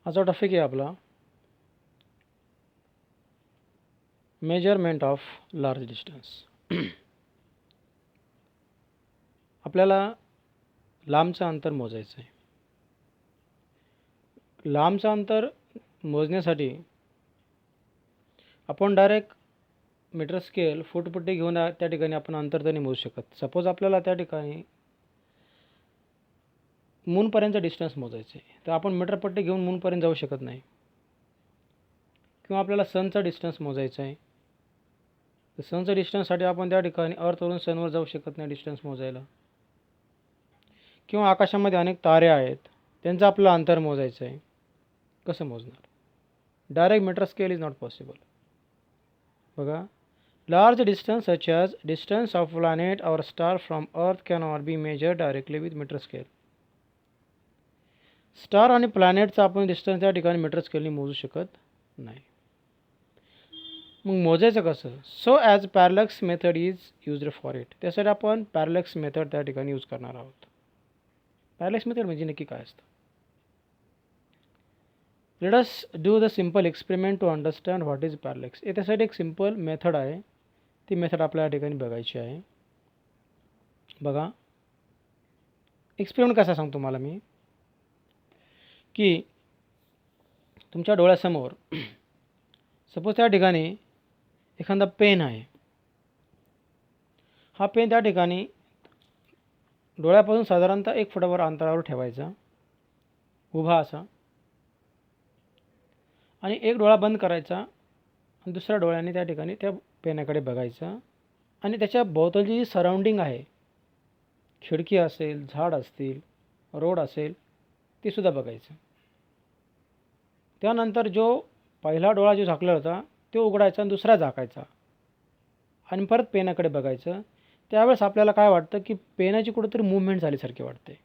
आजचा टॉपिक आहे आपला मेजरमेंट ऑफ लार्ज डिस्टन्स. आपल्याला लांबचं अंतर मोजायचं आहे. लांबचं अंतर मोजण्यासाठी आपण डायरेक्ट मीटर स्केल फूटपट्टी घेऊन त्या ठिकाणी आपण अंतर तर नाही मोजू शकत. सपोज आपल्याला त्या ठिकाणी मूनपर्यंत डिस्टन्स मोजायचं आहे, तर आपण मीटरपट्टी घेऊन मूनपर्यंत जाऊ शकत नाही. किंवा आपल्याला सनचा डिस्टन्स मोजायचा आहे, तर सनचा डिस्टन्ससाठी आपण त्या ठिकाणी अर्थवरून सनवर जाऊ शकत नाही डिस्टन्स मोजायला. किंवा आकाशामध्ये अनेक तारे आहेत, त्यांचं आपलं अंतर मोजायचं आहे. कसं मोजणार? Direct meter scale is not possible. बघा, large distance such as distance of planet or star from earth can not be measure directly with meter scale. Star आणि प्लॅनेटचा आपण डिस्टन्स त्या ठिकाणी मीटर स्केलने मोजू शकत नाही. मग मोजायचं कसं? So as parallax method is used for it. त्यासाठी आपण पॅरलॅक्स मेथड त्या ठिकाणी यूज करणार आहोत. पॅरलॅक्स मेथड म्हणजे नक्की काय असतं? Let us do the simple experiment to understand what is parallax. त्यासाठी एक सिम्पल मेथड आहे, ती मेथड आपल्या या ठिकाणी बघायची आहे. बघा, एक्सपेरिमेंट कसा सांगतो मला मी, की तुमच्या डोळ्यासमोर सपोज त्या ठिकाणी एखादा पेन आहे. हा पेन त्या ठिकाणी डोळ्यापासून साधारणतः 1 फुटावर अंतरावर ठेवायचा, उभा असा, आणि एक डोळा बंद करायचा आणि दुसऱ्या डोळ्याने त्या ठिकाणी त्या पेनाकडे बघायचा आणि त्याच्या भोवतालची जी सराउंडिंग आहे, खिडकी असेल, झाड असतील, रोड असेल, ते सुद्धा बघायचं. त्यानंतर जो पहिला डोळा जो झाकलेला होता तो उघडायचा आणि दुसरा झाकायचा आणि परत पेनाकडे बघायचं. त्यावेळेस आपल्याला काय वाटतं की पेनाची कुठेतरी मूवमेंट झाल्यासारखे वाटते.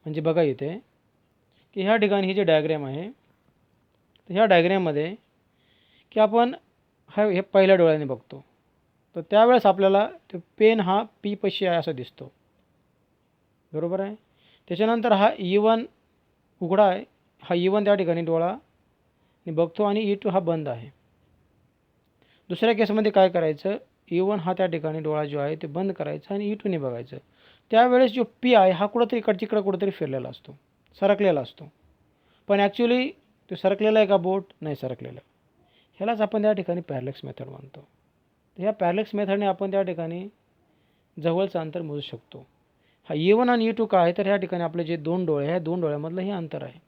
म्हणजे बघा इथे की ह्या ठिकाणी ही जी डायग्रॅम आहे, तर ह्या डायग्रॅममध्ये की आपण हे पहिल्या डोळ्याने बघतो, तर त्यावेळेस आपल्याला तो पेन हा पीपाशी आहे असं दिसतो, बरोबर आहे. त्याच्यानंतर हा E1 उघडा आहे, हा E1 त्या ठिकाणी डोळा बघतो आणि E2 हा बंद आहे. दुसऱ्या केसमध्ये काय करायचं, E1 हा त्या ठिकाणी डोळा जो आहे ते बंद करायचा आणि E2ने बघायचं. त्यावेळेस जो P आहे हा कुठंतरी इकडं कुठंतरी फिरलेला असतो, सरकलेला असतो. पण ॲक्च्युली तो सरकलेला आहे का बोट? नाही सरकलेला. ह्यालाच आपण त्या ठिकाणी पॅरलॅक्स मेथड म्हणतो. तर ह्या पॅरलॅक्स मेथडने आपण त्या ठिकाणी जवळचं अंतर मोजू शकतो. हा E1 आणि E2 काय आहे, तर ह्या ठिकाणी आपले जे 2 डोळे, ह्या 2 डोळ्यामधलं हे अंतर आहे.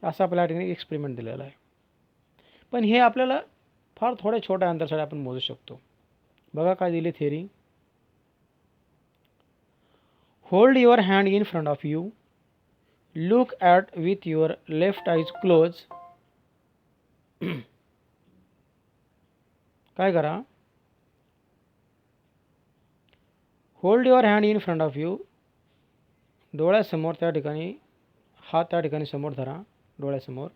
असं आपल्या ठिकाणी एक्सपेरिमेंट दिलेला आहे. पण हे आपल्याला फार थोड्या छोट्या अंतरासाठी आपण मोजू शकतो. बघा काय दिली theory. Hold your hand in front of you, look at with your left eyes close. काय करा, hold your hand in front of you, डोळ्यासमोर त्या ठिकाणी हात त्या ठिकाणी समोर धरा डोळ्यासमोर.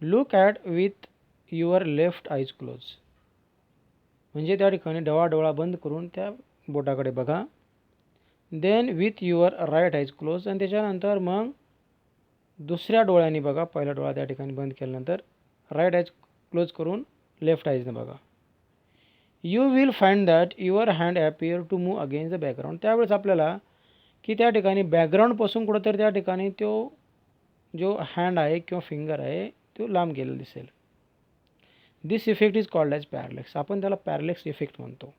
Look at with your left eyes close, म्हणजे त्या ठिकाणी डोळा बंद करून त्या बोटाकडे बघा. Then with your right eyes close, आणि त्याच्यानंतर मग दुसऱ्या डोळ्याने बघा. पहिला डोळा त्या ठिकाणी बंद केल्यानंतर राईट आईज क्लोज करून लेफ्ट आईजने बघा. You will find that your hand appear to move against the background. त्यावेळेस आपल्याला की त्या ठिकाणी बॅकग्राऊंडपासून कुठंतरी त्या ठिकाणी तो जो हँड आहे किंवा फिंगर आहे तो लांब गेलेला दिसेल. This effect is called as parallax. आपण त्याला पॅरलॅक्स इफेक्ट म्हणतो.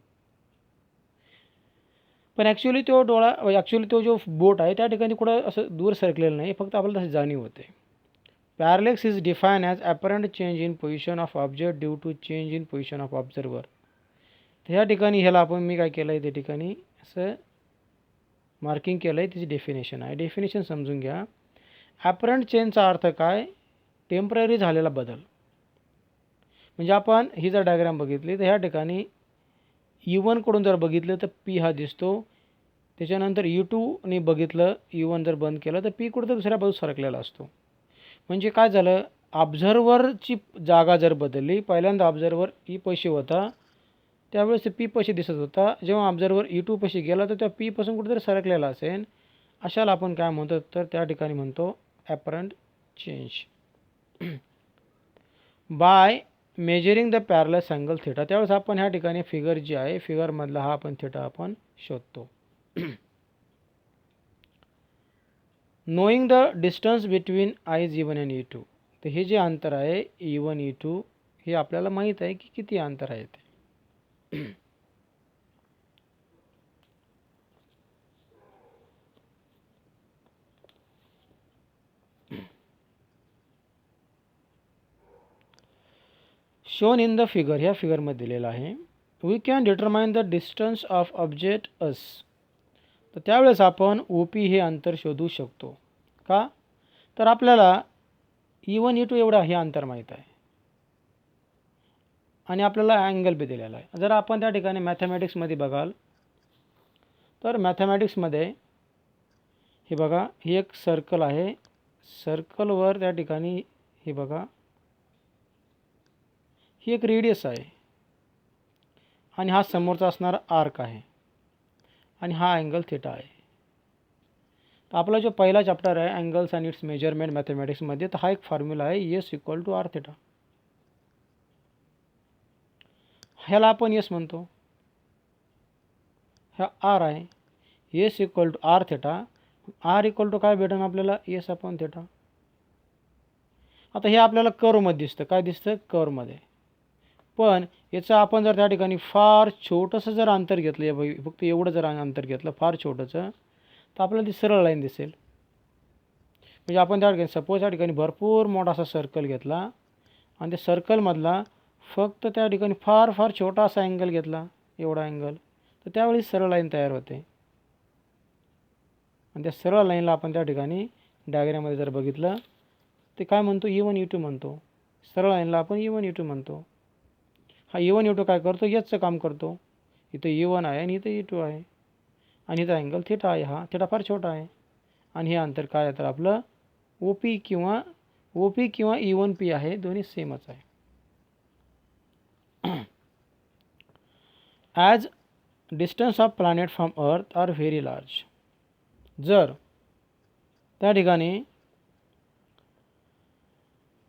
पण ॲक्च्युली तो जो बोट आहे त्या ठिकाणी कुठं असं दूर सरकलेलं नाही, फक्त आपल्याला तशी जाणीव होते. Parallax is define as apparent change in position of object due to change in position of observer. तर ह्या ठिकाणी ह्याला मी काय केलं आहे, त्या ठिकाणी असं मार्किंग केलं आहे. त्याची डेफिनेशन आहे, डेफिनेशन समजून घ्या. ॲपरंट चेंजचा अर्थ काय? टेम्पररी झालेला बदल. म्हणजे आपण ही जर डायग्राम बघितली तर ह्या ठिकाणी E1 कडून जर बघितलं तर P हा दिसतो. त्याच्यानंतर E2ने बघितलं, E1 जर बंद केलं तर P कुठं तर दुसऱ्या बाजूस सरकलेला असतो. म्हणजे काय झालं, ऑब्झर्वरची जागा जर बदलली. पहिल्यांदा ऑब्झर्वर E पाशी होता, त्यावेळेस ते P पाशी दिसत होता. जेव्हा ऑब्झर्वर E2 पाशी गेला तर त्या P पासून कुठेतरी सरकलेला असेल. अशाला आपण काय म्हणतो, तर त्या ठिकाणी म्हणतो apparent change by measuring the parallax angle theta. त्यावेळेस आपण ह्या ठिकाणी फिगर जी आहे फिगरमधला हा आपण थिटा आपण शोधतो. नोईंग द डिस्टन्स बिटवीन आयज E1 अँड E2. तर हे जे अंतर आहे E1 E2 हे आपल्याला माहीत आहे की किती अंतर आहे ते. शोन इन द फिगर, ह्या फिगरमध्ये दिलेलं आहे. We can determine the distance of object us. तर त्यावेळेस आपण OP हे अंतर शोधू शकतो. का? तर आपल्याला E1 E2 एवढं हे अंतर माहीत आहे आणि आपल्याला अँगल बी दिलेला आहे. जर आपण त्या ठिकाणी मॅथमॅटिक्समध्ये बघाल तर मॅथमॅटिक्समध्ये हे बघा, ही एक सर्कल आहे. सर्कलवर त्या ठिकाणी हे बघा, ही एक रेडियस आहे आणि हा समोरचा असणारा आर्क आहे आणि हा अँगल थिटा आहे. तर आपला जो पहिला चॅप्टर आहे अँगल्स अँड इट्स मेजरमेंट मॅथमॅटिक्समध्ये, तर हा एक फॉर्म्युला आहे S equal to R theta. ह्याला आपण एस म्हणतो, हा आर आहे. S equal to R theta. R equal to काय भेटेल आपल्याला? S upon theta. आता हे आपल्याला कर्वमध्ये दिसतं. काय दिसतं? कर्वमध्ये. पण याचं आपण जर त्या ठिकाणी फार छोटंसं जर अंतर घेतलं, फक्त एवढं जर अंतर घेतलं फार छोटंसं, तर आपल्याला ती सरळ लाईन दिसेल. म्हणजे आपण त्या ठिकाणी सपोज त्या ठिकाणी भरपूर मोठा असा सर्कल घेतला आणि त्या सर्कलमधला फक्त त्या ठिकाणी फार फार छोटा असा अँगल घेतला, एवढा अँगल, तर त्यावेळी सरळ लाईन तयार होते. आणि त्या सरळ लाईनला आपण त्या ठिकाणी डायग्राममध्ये जर बघितलं ते काय म्हणतो? E1 E2 म्हणतो. सरळ लाईनला आपण E1 E2 म्हणतो. हा E1 E2 काय करतो? याचं काम करतो. इथं E1 आहे आणि इथं E2 आहे आणि इथं अँगल थिटा आहे. हा थिटा फार छोटा आहे आणि हे अंतर काय आहे तर आपलं OP किंवा E1P आहे. दोन्ही सेमच आहे. As distance of planet from अर्थ आर व्हेरी लार्ज. जर त्या ठिकाणी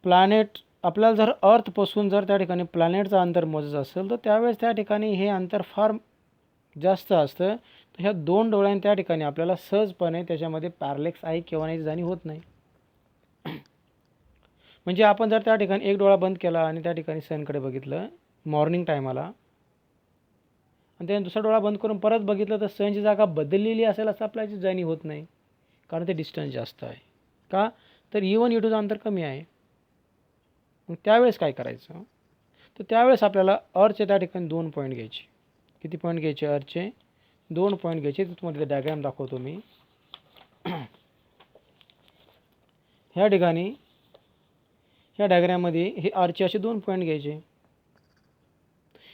प्लॅनेट आपल्याला जर अर्थपासून जर त्या ठिकाणी प्लॅनेटचं अंतर मोजायचं असेल तर त्यावेळेस त्या ठिकाणी हे अंतर फार जास्त असतं. तर ह्या दोन डोळ्यांनी त्या ठिकाणी आपल्याला सहजपणे त्याच्यामध्ये पॅरलेक्स आहे किंवा नाही जाणीव होत नाही. म्हणजे आपण जर त्या ठिकाणी एक डोळा बंद केला आणि त्या ठिकाणी सनकडे बघितलं मॉर्निंग टायमाला आणि त्याने दुसरा डोळा बंद करून परत बघितलं तर सनची जागा बदललेली असेल असं आपल्याला जाणीव होत नाही, कारण ते डिस्टन्स जास्त आहे. का? तर E1 E2चं अंतर कमी आहे. मग त्यावेळेस काय करायचं? तर त्यावेळेस आपल्याला अर्थचे त्या ठिकाणी 2 पॉईंट घ्यायचे. किती पॉईंट घ्यायचे? अर्थचे 2 पॉईंट घ्यायचे. ते तुम्हाला डायग्राम दाखवतो मी. ह्या ठिकाणी ह्या डायग्राममध्ये हे अर्थचे असे 2 पॉईंट घ्यायचे.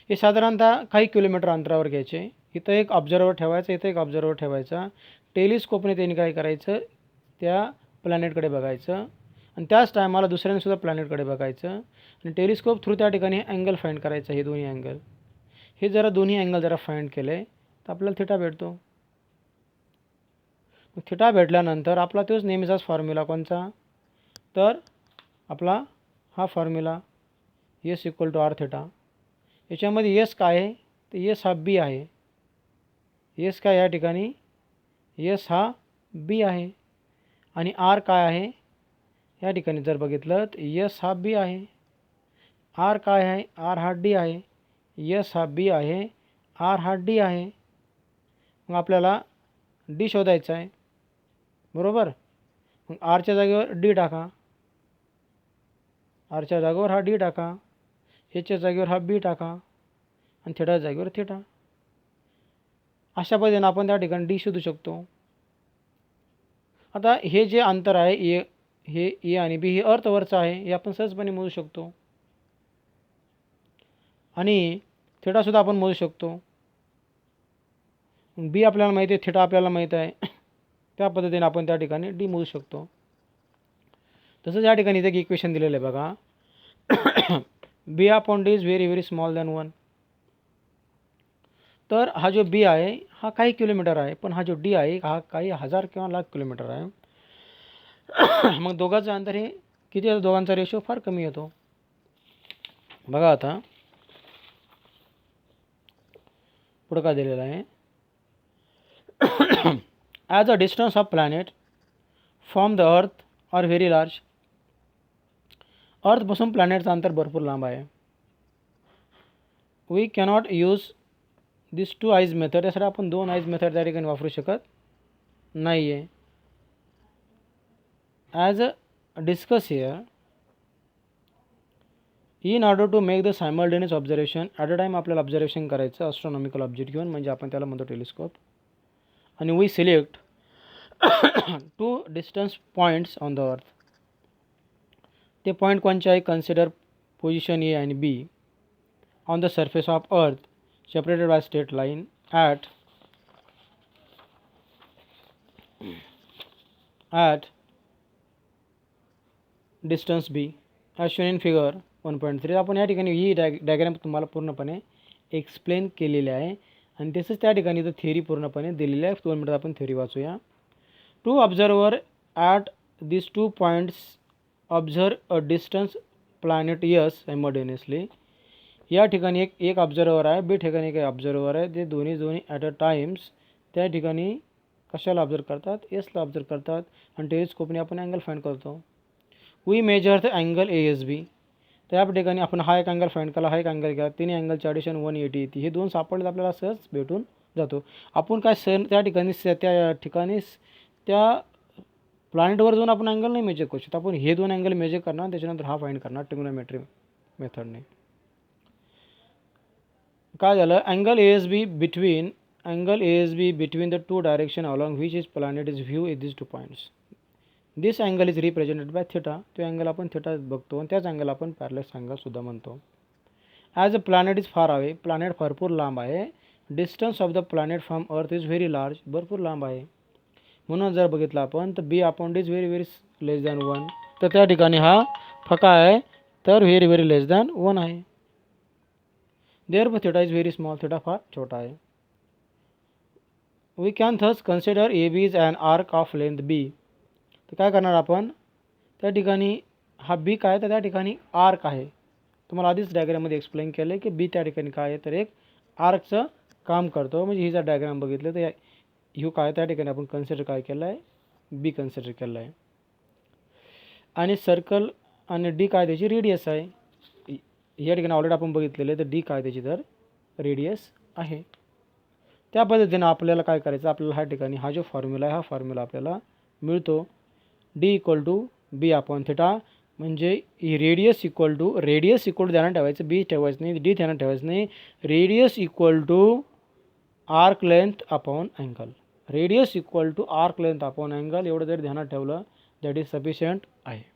हे साधारणतः काही किलोमीटर अंतरावर घ्यायचे. इथं एक ऑब्झर्वर ठेवायचा, इथं एक ऑब्झर्वर ठेवायचा. टेलिस्कोपने त्यांनी काय करायचं? त्या प्लॅनेटकडे बघायचं आणि त्याच टायमाला दुसऱ्यांसुद्धा प्लॅनेटकडे बघायचं आणि टेलिस्कोप थ्रू त्या ठिकाणी अँगल फाइंड करायचं. हे दोन्ही अँगल, हे जरा दोन्ही अँगल जरा फाइंड केले तर आपल्याला थिटा भेटतो. मग थिटा भेटल्यानंतर आपला तोच नेहमीचाच फॉर्म्युला कोणचा? तर आपला हा formula S equal to R theta. याच्यामध्ये एस काय आहे? तर एस हा बी आहे. एस काय या ठिकाणी? एस हा बी आहे. आणि आर काय आहे? या ठिकाणी जर बघितलं तर एस हा बी आहे. आर काय आहे? आर हा डी आहे. एस हा बी आहे, आर हा डी आहे. मग आपल्याला डी शोधायचा आहे, बरोबर? मग आरच्या जागेवर डी टाका, आरच्या जागेवर हा डी टाका, एचच्या जागेवर हा बी टाका आणि थिटाच्या जागेवर थिटा. अशा पद्धतीने आपण त्या ठिकाणी डी शोधू शकतो. आता हे जे अंतर आहे हे ए आणि बी हे अर्थवरचं आहे, हे आपण सहजपणे मोजू शकतो आणि थिटासुद्धा आपण मोजू शकतो. बी आपल्याला माहिती आहे, थिटा आपल्याला माहीत आहे. त्या पद्धतीने आपण त्या ठिकाणी डी मोजू शकतो. तसंच या ठिकाणी एक इक्वेशन दिलेलं आहे बघा. B upon D is very very small than 1. तर हा जो बी आहे हा काही किलोमीटर आहे, पण हा जो डी आहे हा काही हजार किंवा लाख किलोमीटर आहे. मग दोघांचं अंतर हे किती येतं, दोघांचा रेशो फार कमी येतो. बघा आता पुढं काय दिलेलं आहे. As a distance of planet from the earth are very large. अर्थपासून प्लॅनेटचं अंतर भरपूर लांब आहे. We cannot use this 2 eyes method. त्यासाठी आपण 2 आईज मेथड त्या ठिकाणी वापरू शकत नाही आहे. As a discuss here, in order to make the simultaneous observation at a time आपल्याला ऑब्झर्वेशन करायचं ॲस्ट्रॉनॉमिकल ऑब्जेक्ट घेऊन, म्हणजे आपण त्याला म्हणतो टेलिस्कोप. आणि we select 2 distance points on the earth. ते पॉईंट कोणचे आहे, कन्सिडर पोझिशन ए आणि B on the surface of earth separated by straight line at distance b as shown in figure 1.3. आपण या ठिकाणी ही डायग्राम तुम्हाला पूर्णपणे एक्सप्लेन केलेली आहे आणि तसंच त्या ठिकाणी थिअरी पूर्णपणे दिलेली आहे. 2 मिनिटात आपण थिअरी वाचूया. Two observer at this 2 points observe a distance planet yes simultaneously. या ठिकाणी एक ऑब्झर्वर आहे, बी ठिकाणी एक ऑब्झर्वर आहे. ते दोन्ही ॲट अ टाइम्स त्या ठिकाणी कशाला ऑब्झर्व करतात, एसला ऑब्झर्व करतात आणि टेलिस्कोपने आपण अँगल फाइंड करतो. We measure the angle A S B. त्या ठिकाणी आपण हा एक अँगल फाइंड केला, हा एक अँगल केला, तिन्ही अँगलची ॲडिशन 180 येते. हे 2 सापडले आपल्याला सहज भेटून जातो. आपण काय त्या ठिकाणी त्या प्लॅनेटवर जाऊन आपण अँगल नाही मेजर करू शकतो. आपण हे 2 अँगल मेजर करणार, त्याच्यानंतर हा फाइंड करणार ट्रिग्नोमेट्री मेथडने. काय झालं, angle A S be between the 2 direction along which is planet is view is this 2 points. This angle is represented by theta. तो अँगल आपण थिटा बघतो आणि त्याच अँगल आपण पॅरलल अँगल सुद्धा म्हणतो. As a planet is far away. Planet भरपूर लांब आहे. Distance of the planet from earth is very large. भरपूर लांब आहे. म्हणून जर बघितलं आपण तर बी upon is very very less than 1. तर त्या ठिकाणी हा फका आहे, तर व्हेरी व्हेरी लेस दॅन 1 आहे. Therefore theta is very small. Theta फार छोटा आहे. We can thus consider AB is an arc of length B. तर काय करणार आपण, त्या ठिकाणी हा बी काय, तर त्या ठिकाणी आर्क आहे. तुम्हाला आधीच डायग्राममध्ये एक्सप्लेन केलं की बी त्या ठिकाणी काय आहे, तर एक आर्कचं काम करतो. म्हणजे ही जर डायग्राम बघितलं तर ह्यू काय, त्या ठिकाणी आपण कन्सिडर काय केलं आहे, बी कन्सिडर केलं आहे. आणि सर्कल आणि डी काय, त्याची रेडियस आहे. या ठिकाणी ऑलरेडी आपण बघितलेलं आहे, तर डी काय त्याची तर रेडियस आहे. त्या पद्धतीनं आपल्याला काय करायचं, आपल्याला ह्या ठिकाणी हा जो फॉर्म्युला आहे, हा फॉर्म्युला आपल्याला मिळतो. D equal to B upon theta. म्हणजे रेडियस इक्वल टू ध्यानात ठेवायचं, बी ठेवायचं नाही, डी ध्यानात ठेवायचं नाही. Radius equal to arc length upon angle. Radius equal to arc length upon angle एवढं जर ध्यानात ठेवलं दॅट इज सफिशियंट आहे.